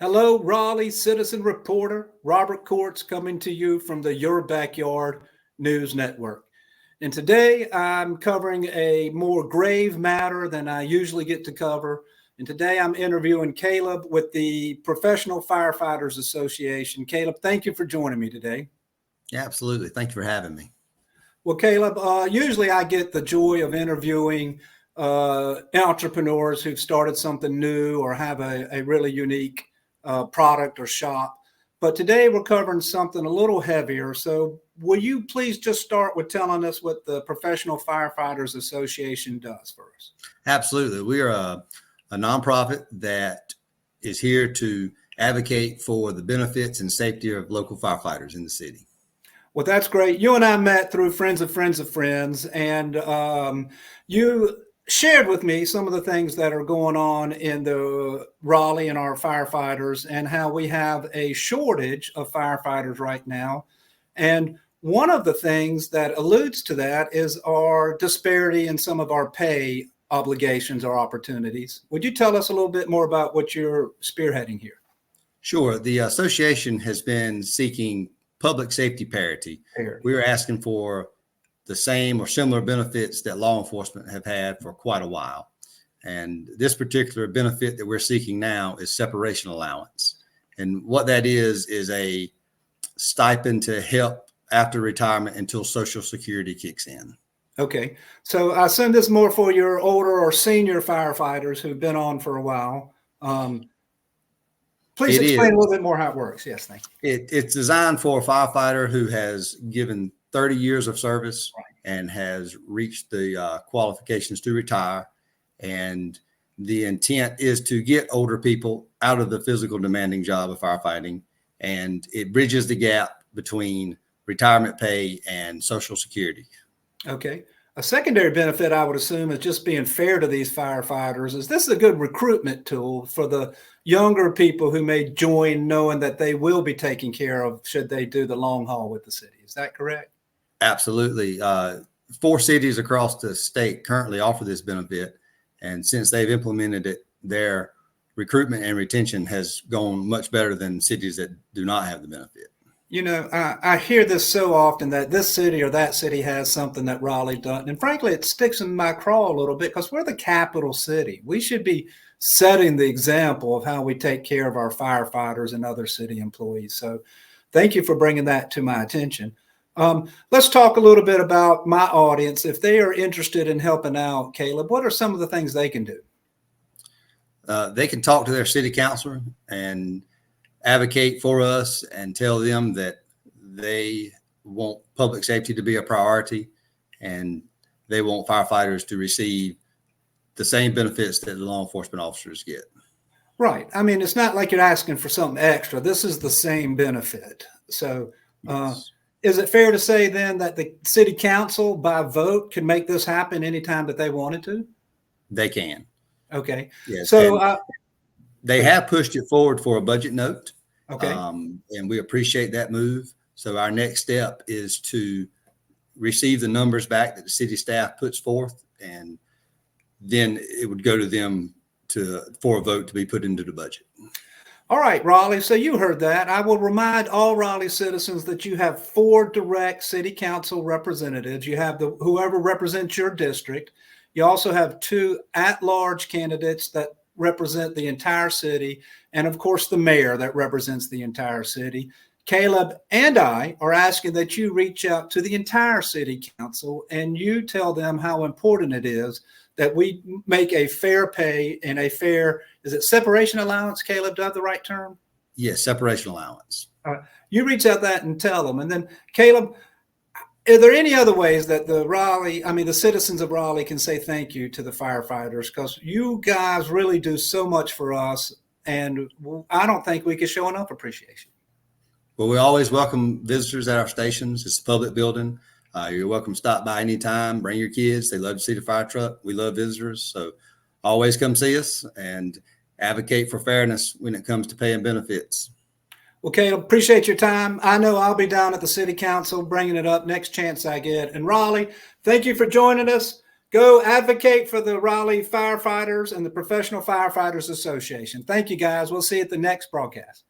Hello, Raleigh citizen reporter Robert Courts coming to you from the Your Backyard News Network. And today I'm covering a more grave matter than I usually get to cover. And today I'm interviewing Caleb with the Professional Firefighters Association. Caleb, thank you for joining me today. Yeah, absolutely. Thank you for having me. Well, Caleb, usually I get the joy of interviewing entrepreneurs who've started something new or have a really unique product or shop. But today we're covering something a little heavier. So will you please just start with telling us what the Professional Firefighters Association does for us? Absolutely. We are a nonprofit that is here to advocate for the benefits and safety of local firefighters in the city. Well, that's great. You and I met through Friends of Friends of Friends, and you shared with me some of the things that are going on in the Raleigh and our firefighters and how we have a shortage of firefighters right now. And one of the things that alludes to that is our disparity in some of our pay obligations or opportunities. Would you tell us a little bit more about what you're spearheading here? Sure. The association has been seeking public safety parity. We are asking for the same or similar benefits that law enforcement have had for quite a while. And this particular benefit that we're seeking now is separation allowance. And what that is a stipend to help after retirement until Social Security kicks in. Okay. So I assume this is more for your older or senior firefighters who've been on for a while. Please explain a little bit more how it works. Yes, thank you. It's designed for a firefighter who has given 30 years of service and has reached the qualifications to retire. And the intent is to get older people out of the physical demanding job of firefighting. And it bridges the gap between retirement pay and Social Security. Okay. A secondary benefit, I would assume, is just being fair to these firefighters. Is this a good recruitment tool for the younger people who may join knowing that they will be taken care of should they do the long haul with the city? Is that correct? Absolutely. 4 cities across the state currently offer this benefit. And since they've implemented it, their recruitment and retention has gone much better than cities that do not have the benefit. You know, I hear this so often that this city or that city has something that Raleigh doesn't. And frankly, it sticks in my craw a little bit because we're the capital city. We should be setting the example of how we take care of our firefighters and other city employees. So thank you for bringing that to my attention. Let's talk a little bit about my audience. If they are interested in helping out, Caleb, what are some of the things they can do? They can talk to their city councilor and advocate for us and tell them that they want public safety to be a priority and they want firefighters to receive the same benefits that the law enforcement officers get. Right. I mean, it's not like you're asking for something extra. This is the same benefit. So yes. Is it fair to say then that the city council by vote can make this happen anytime that they wanted to? They can. Okay. Yes. So they have pushed it forward for a budget note. Okay. And we appreciate that move. So our next step is to receive the numbers back that the city staff puts forth, and then it would go to them for a vote to be put into the budget. All right, Raleigh. So you heard that. I will remind all Raleigh citizens that you have 4 direct city council representatives. You have whoever represents your district. You also have 2 at-large candidates that represent the entire city, and of course the mayor that represents the entire city. Caleb and I are asking that you reach out to the entire city council and you tell them how important it is that we make a fair pay and a fair, is it separation allowance, Caleb? Do I have the right term? Yes, separation allowance. You reach out that and tell them. And then Caleb, are there any other ways that the citizens of Raleigh can say thank you to the firefighters? Because you guys really do so much for us, and I don't think we can show enough appreciation. Well, we always welcome visitors at our stations. It's a public building. You're welcome to stop by anytime, bring your kids. They love to see the fire truck. We love visitors. So always come see us and advocate for fairness when it comes to paying benefits. Well, Caleb, appreciate your time. I know I'll be down at the city council bringing it up next chance I get. And Raleigh, thank you for joining us. Go advocate for the Raleigh firefighters and the Professional Firefighters Association. Thank you, guys. We'll see you at the next broadcast.